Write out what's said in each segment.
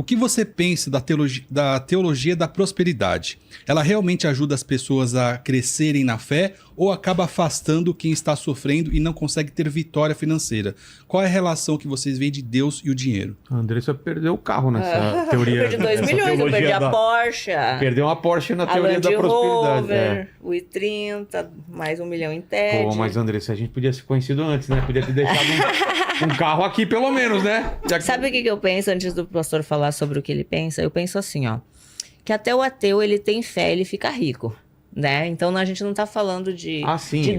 O que você pensa da teologia da prosperidade? Ela realmente ajuda as pessoas a crescerem na fé ou acaba afastando quem está sofrendo e não consegue ter vitória financeira? Qual é a relação que vocês veem de Deus e o dinheiro? A Andressa perdeu o carro nessa teoria. Eu perdi 2 milhões, eu perdi a Porsche. Perdeu uma Porsche na a teoria Land da prosperidade. Rover, o I30, mais 1 milhão em TED. Pô, mas Andressa, a gente podia ser conhecido antes, né? Podia ter deixado um carro aqui, pelo menos, né? Sabe o que eu penso antes do pastor falar sobre o que ele pensa? Eu penso assim, ó. Que até o ateu, ele tem fé, ele fica rico, né? Então a gente não tá falando de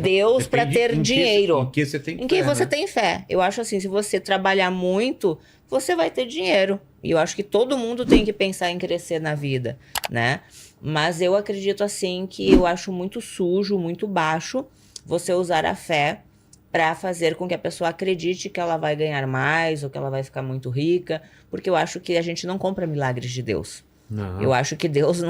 Deus para ter dinheiro. Em que você tem fé, em que você né? tem fé. Eu acho assim, se você trabalhar muito, você vai ter dinheiro. E eu acho que todo mundo tem que pensar em crescer na vida, né? Mas eu acredito assim que eu acho muito sujo, muito baixo você usar a fé para fazer com que a pessoa acredite que ela vai ganhar mais ou que ela vai ficar muito rica, porque eu acho que a gente não compra milagres de Deus. Não. Eu acho que Deus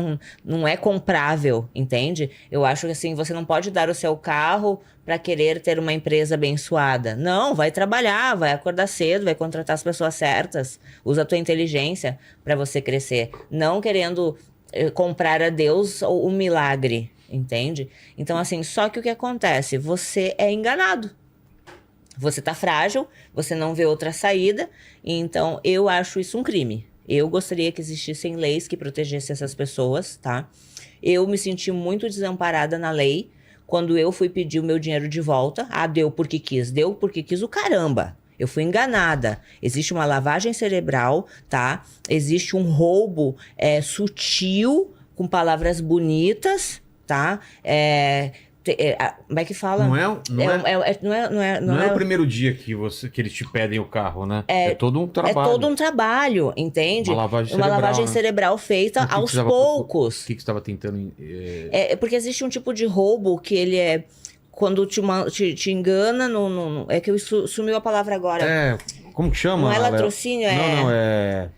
não é comprável, entende? Eu acho que assim, você não pode dar o seu carro para querer ter uma empresa abençoada. Não, vai trabalhar, vai acordar cedo, vai contratar as pessoas certas. Usa a tua inteligência para você crescer. Não querendo comprar a Deus o milagre, entende? Então assim, só que o que acontece? Você é enganado. Você tá frágil, você não vê outra saída, então eu acho isso um crime. Eu gostaria que existissem leis que protegessem essas pessoas, tá? Eu me senti muito desamparada na lei quando eu fui pedir o meu dinheiro de volta. Ah, deu porque quis o caramba. Eu fui enganada. Existe uma lavagem cerebral, tá? Existe um roubo sutil, com palavras bonitas, tá? Como é que fala? Não é o primeiro dia que eles te pedem o carro, né? É todo um trabalho. É todo um trabalho, entende? Uma lavagem Uma cerebral, lavagem né? cerebral feita aos poucos. O que você estava tentando... Porque existe um tipo de roubo que ele é... Quando te engana, é que sumiu a palavra agora. Como que chama? Não é latrocínio, Não, é...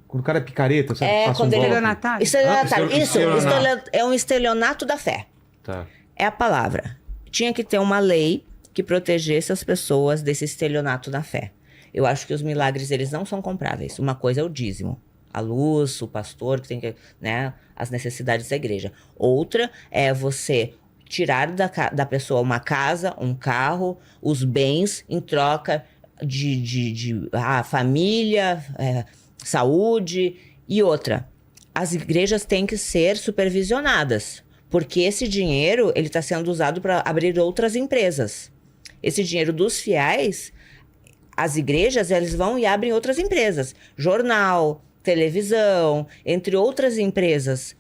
Quando o cara é picareta, sabe? Passa quando ele... Estelionatário. Estelionatário. Isso, Estelionato. é um estelionato da fé. Tá. É a palavra. Tinha que ter uma lei que protegesse as pessoas desse estelionato da fé. Eu acho que os milagres, eles não são compráveis. Uma coisa é o dízimo. A luz, o pastor, que tem que, né, as necessidades da igreja. Outra é você tirar da pessoa uma casa, um carro, os bens em troca de família, saúde. E outra, as igrejas têm que ser supervisionadas. Porque esse dinheiro, ele está sendo usado para abrir outras empresas. Esse dinheiro dos fiéis, as igrejas, eles vão e abrem outras empresas. Jornal, televisão, entre outras empresas,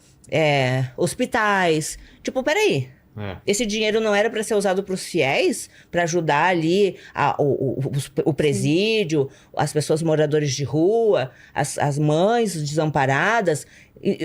hospitais. Tipo, peraí. Esse dinheiro não era para ser usado para os fiéis? Para ajudar ali o presídio, as pessoas moradores de rua, as mães desamparadas.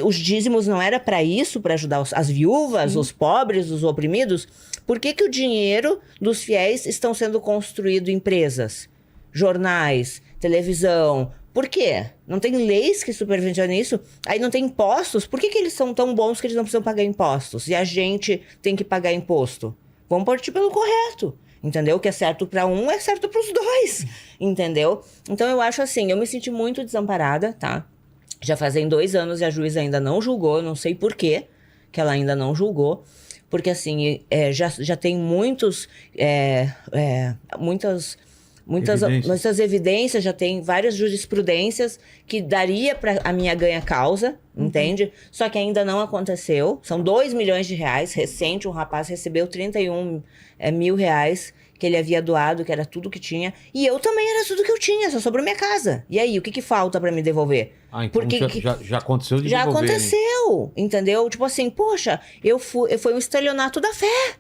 Os dízimos não era para isso, para ajudar as viúvas, os pobres, os oprimidos? Por que o dinheiro dos fiéis estão sendo construído empresas, jornais, televisão? Por quê? Não tem leis que supervisionem isso? Aí não tem impostos? Por que eles são tão bons que eles não precisam pagar impostos? E a gente tem que pagar imposto? Vamos partir pelo correto. Entendeu? O que é certo para um é certo para os dois. Entendeu? Então eu acho assim, eu me senti muito desamparada, tá? Já fazem 2 anos e a juíza ainda não julgou, não sei por quê que ela ainda não julgou, porque assim, já tem muitas evidências, já tem várias jurisprudências que daria para a minha ganha-causa, entende? Só que ainda não aconteceu. São 2 milhões de reais. Recente, um rapaz recebeu 31 mil reais que ele havia doado, que era tudo que tinha. E eu também era tudo que eu tinha, só sobrou minha casa. E aí, o que falta para me devolver? Então porque já aconteceu de já devolver. Já aconteceu, entendeu? Tipo assim, poxa, foi um estelionato da fé.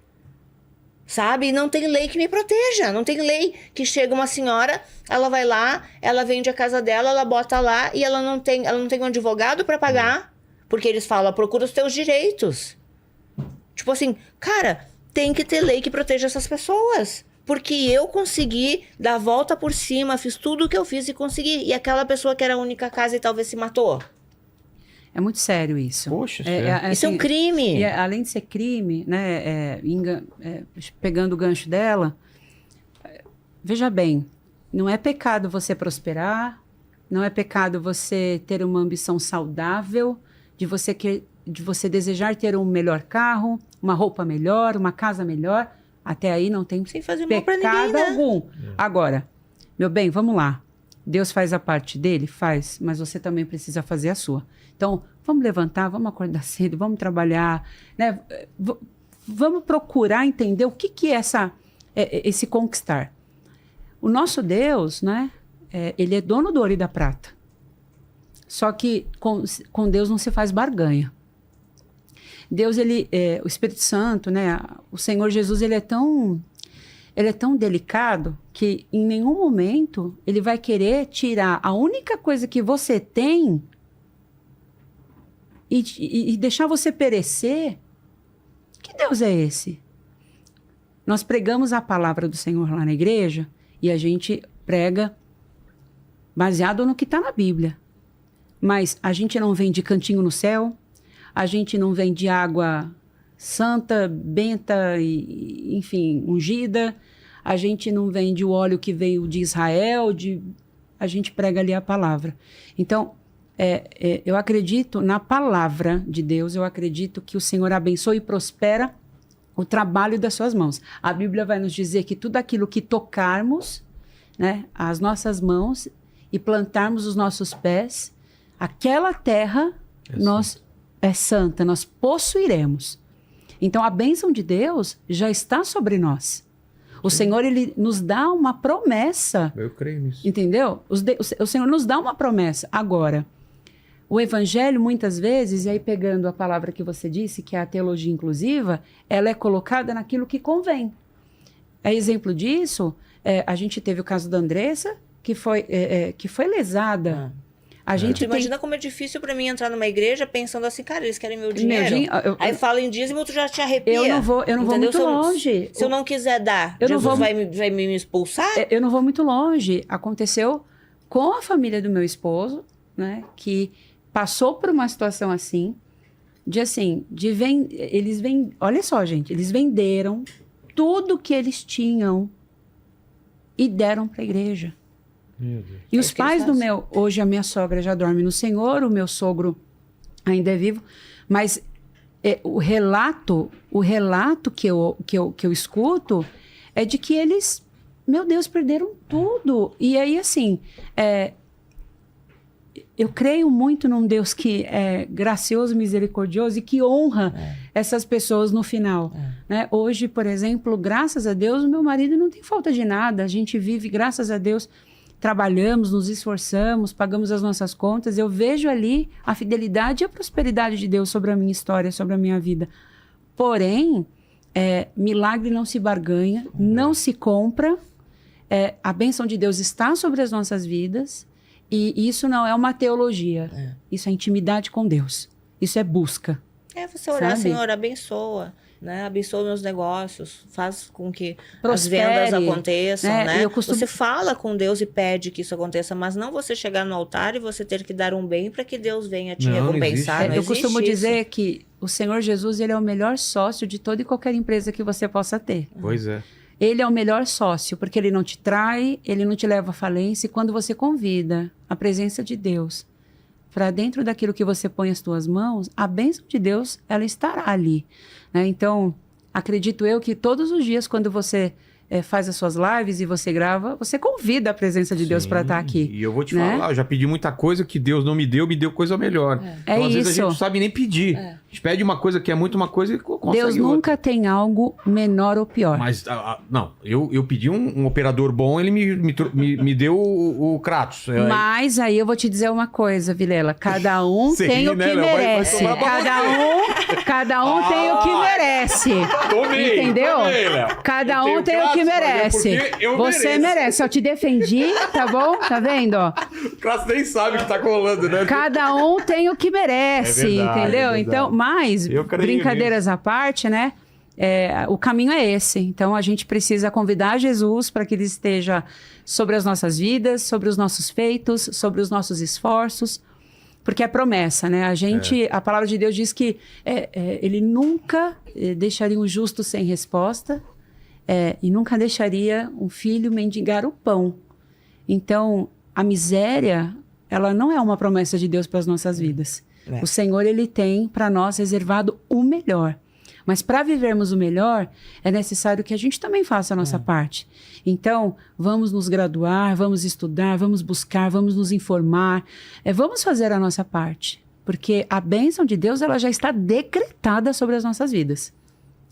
Sabe? E não tem lei que me proteja. Não tem lei que chega uma senhora, ela vai lá, ela vende a casa dela, ela bota lá e ela não tem um advogado para pagar. Porque eles falam, procura os teus direitos. Tipo assim, cara, tem que ter lei que proteja essas pessoas. Porque eu consegui dar a volta por cima, fiz tudo o que eu fiz e consegui. E aquela pessoa que era a única casa e talvez se matou. É muito sério isso. Poxa, isso é um crime. E, além de ser crime, né, pegando o gancho dela, veja bem, não é pecado você prosperar, Não é pecado você ter uma ambição saudável, de você desejar ter um melhor carro, uma roupa melhor, uma casa melhor. Até aí não tem Sem fazer mal pra pecado ninguém, né? algum. Agora, meu bem, vamos lá. Deus faz a parte dele? Faz, mas você também precisa fazer a sua. Então, vamos levantar, vamos acordar cedo, vamos trabalhar, né? Vamos procurar entender o que é esse conquistar. O nosso Deus, né? Ele é dono do ouro e da prata. Só que com Deus não se faz barganha. Deus, o Espírito Santo, né? O Senhor Jesus, ele é tão delicado que em nenhum momento ele vai querer tirar a única coisa que você tem e deixar você perecer. Que Deus é esse? Nós pregamos a palavra do Senhor lá na igreja e a gente prega baseado no que está na Bíblia. Mas a gente não vem de cantinho no céu, a gente não vem de água santa, benta, enfim, ungida. A gente não vende o óleo que veio de Israel, a gente prega ali a palavra. Então, eu acredito na palavra de Deus, eu acredito que o Senhor abençoe e prospera o trabalho das suas mãos. A Bíblia vai nos dizer que tudo aquilo que tocarmos, né, as nossas mãos e plantarmos os nossos pés, aquela terra é santa, nós possuiremos. Então, a bênção de Deus já está sobre nós. O Senhor, ele nos dá uma promessa. Eu creio nisso. Entendeu? O Senhor nos dá uma promessa. Agora, o evangelho, muitas vezes, e aí pegando a palavra que você disse, que é a teologia inclusiva, ela é colocada naquilo que convém. Exemplo disso, a gente teve o caso da Andressa, que foi lesada. Imagina como é difícil para mim entrar numa igreja pensando assim, cara, eles querem meu dinheiro. Aí fala em dízimo, tu já te arrepia. Eu não vou muito longe. Se eu não quiser dar, Jesus vai me expulsar? Eu não vou muito longe. Aconteceu com a família do meu esposo, né, que passou por uma situação assim, olha só, gente, eles venderam tudo que eles tinham e deram para a igreja. E os pais hoje a minha sogra já dorme no Senhor, o meu sogro ainda é vivo, mas o relato que eu escuto é de que eles, meu Deus, perderam tudo. E aí, assim, eu creio muito num Deus que é gracioso, misericordioso e que honra essas pessoas no final. Né? Hoje, por exemplo, graças a Deus, o meu marido não tem falta de nada. A gente vive, graças a Deus, trabalhamos, nos esforçamos, pagamos as nossas contas. Eu vejo ali a fidelidade e a prosperidade de Deus sobre a minha história, sobre a minha vida. Porém, milagre não se barganha, não se compra. A bênção de Deus está sobre as nossas vidas. E isso não é uma teologia. Isso é intimidade com Deus. Isso é busca. Você orar, sabe? Senhor, abençoa. Né? Abençoa meus negócios, faz com que prospere, as vendas aconteçam, né? Você fala com Deus e pede que isso aconteça, mas não você chegar no altar e você ter que dar um bem para que Deus venha te recompensar. Eu costumo dizer que o Senhor Jesus, ele é o melhor sócio de toda e qualquer empresa que você possa ter. Pois é. Ele é o melhor sócio, porque ele não te trai, ele não te leva à falência. E quando você convida a presença de Deus para dentro daquilo que você põe as tuas mãos, a bênção de Deus, ela estará ali. Né? Então, acredito eu que todos os dias, quando você faz as suas lives e você grava, você convida a presença de Deus para estar aqui. E eu vou te falar, eu já pedi muita coisa que Deus não me deu coisa melhor. Então, às vezes a gente não sabe nem pedir. A gente pede uma coisa que é muito uma coisa e consegue Deus nunca tem algo menor ou pior. Mas, não, eu pedi um operador bom, ele me deu o Kratos. Mas aí eu vou te dizer uma coisa, Vilela. Cada um tem o que merece. Cada um tem o que merece. Entendeu? Cada um tem o que merece. Você merece. Eu te defendi, tá bom? Tá vendo? O Kratos nem sabe o que tá rolando, né? Cada um tem o que merece, entendeu? Então, mas, brincadeiras à parte, né? O caminho é esse. Então, a gente precisa convidar Jesus para que ele esteja sobre as nossas vidas, sobre os nossos feitos, sobre os nossos esforços, porque é promessa, né? A palavra de Deus diz que ele nunca deixaria um justo sem resposta e nunca deixaria um filho mendigar o pão. Então, a miséria ela não é uma promessa de Deus para as nossas vidas. O Senhor, ele tem para nós reservado o melhor. Mas para vivermos o melhor, é necessário que a gente também faça a nossa parte. Então, vamos nos graduar, vamos estudar, vamos buscar, vamos nos informar. Vamos fazer a nossa parte. Porque a bênção de Deus, ela já está decretada sobre as nossas vidas.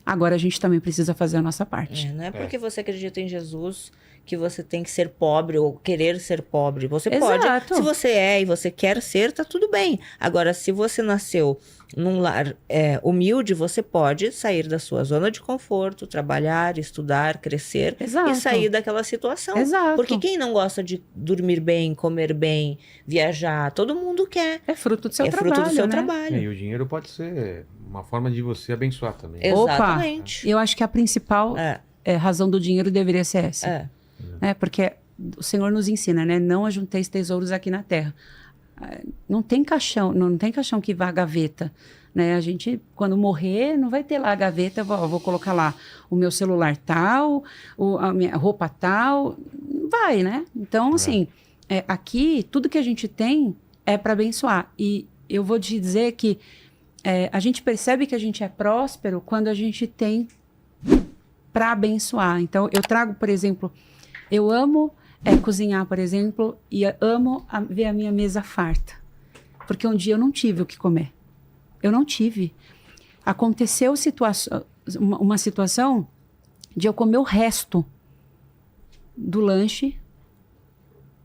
Agora, a gente também precisa fazer a nossa parte. Não é porque você acredita em Jesus que você tem que ser pobre ou querer ser pobre. Você pode. Se você é e você quer ser, tá tudo bem. Agora, se você nasceu num lar humilde, você pode sair da sua zona de conforto, trabalhar, estudar, crescer e sair daquela situação. Porque quem não gosta de dormir bem, comer bem, viajar, todo mundo quer. É fruto do seu trabalho. É fruto do seu trabalho. E o dinheiro pode ser uma forma de você abençoar também. Exatamente. Opa, eu acho que a principal razão do dinheiro deveria ser essa. Porque o Senhor nos ensina, né? Não ajunteis tesouros aqui na terra. Não tem caixão que vá à gaveta, né? A gente, quando morrer, não vai ter lá a gaveta, vou colocar lá o meu celular tal, a minha roupa tal, vai, né? Então, assim, aqui, tudo que a gente tem é para abençoar. E eu vou te dizer que a gente percebe que a gente é próspero quando a gente tem para abençoar. Então, eu trago, por exemplo, eu amo cozinhar, por exemplo, e amo ver a minha mesa farta. Porque um dia eu não tive o que comer. Eu não tive. Aconteceu uma situação de eu comer o resto do lanche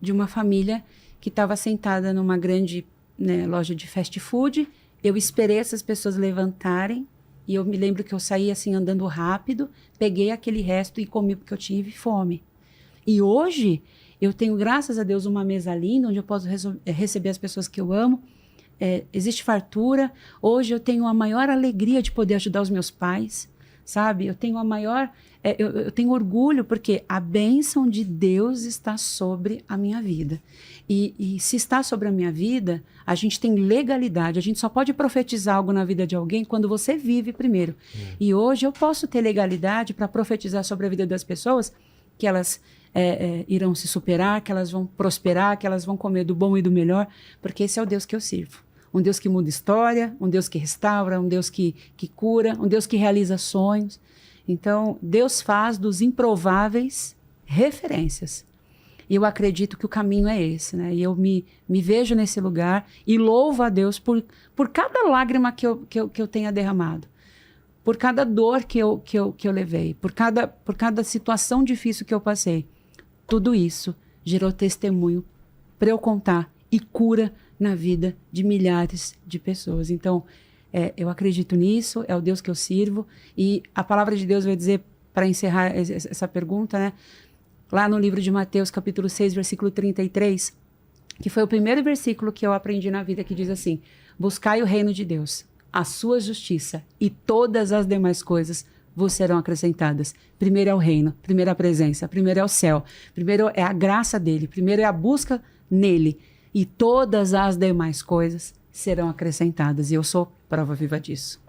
de uma família que estava sentada numa grande loja de fast food. Eu esperei essas pessoas levantarem e eu me lembro que eu saí assim andando rápido, peguei aquele resto e comi porque eu tive fome. E hoje eu tenho, graças a Deus, uma mesa linda onde eu posso receber as pessoas que eu amo. Existe fartura. Hoje eu tenho a maior alegria de poder ajudar os meus pais, sabe? Eu tenho a maior... eu tenho orgulho porque a bênção de Deus está sobre a minha vida. E se está sobre a minha vida, a gente tem legalidade. A gente só pode profetizar algo na vida de alguém quando você vive primeiro. E hoje eu posso ter legalidade para profetizar sobre a vida das pessoas que elas... irão se superar, que elas vão prosperar, que elas vão comer do bom e do melhor, porque esse é o Deus que eu sirvo. Um Deus que muda história, um Deus que restaura, um Deus que cura, um Deus que realiza sonhos. Então, Deus faz dos improváveis referências. E eu acredito que o caminho é esse, né? E eu me vejo nesse lugar e louvo a Deus por cada lágrima que eu tenha derramado. Por cada dor que eu levei, por cada situação difícil que eu passei. Tudo isso gerou testemunho para eu contar e cura na vida de milhares de pessoas. Então, eu acredito nisso, é o Deus que eu sirvo. E a palavra de Deus vai dizer, para encerrar essa pergunta, né? Lá no livro de Mateus, capítulo 6, versículo 33, que foi o primeiro versículo que eu aprendi na vida, que diz assim: buscai o reino de Deus, a sua justiça, e todas as demais coisas vos serão acrescentadas. Primeiro é o reino, primeiro é a presença, primeiro é o céu, primeiro é a graça dele, primeiro é a busca nele, e todas as demais coisas serão acrescentadas. E eu sou prova viva disso.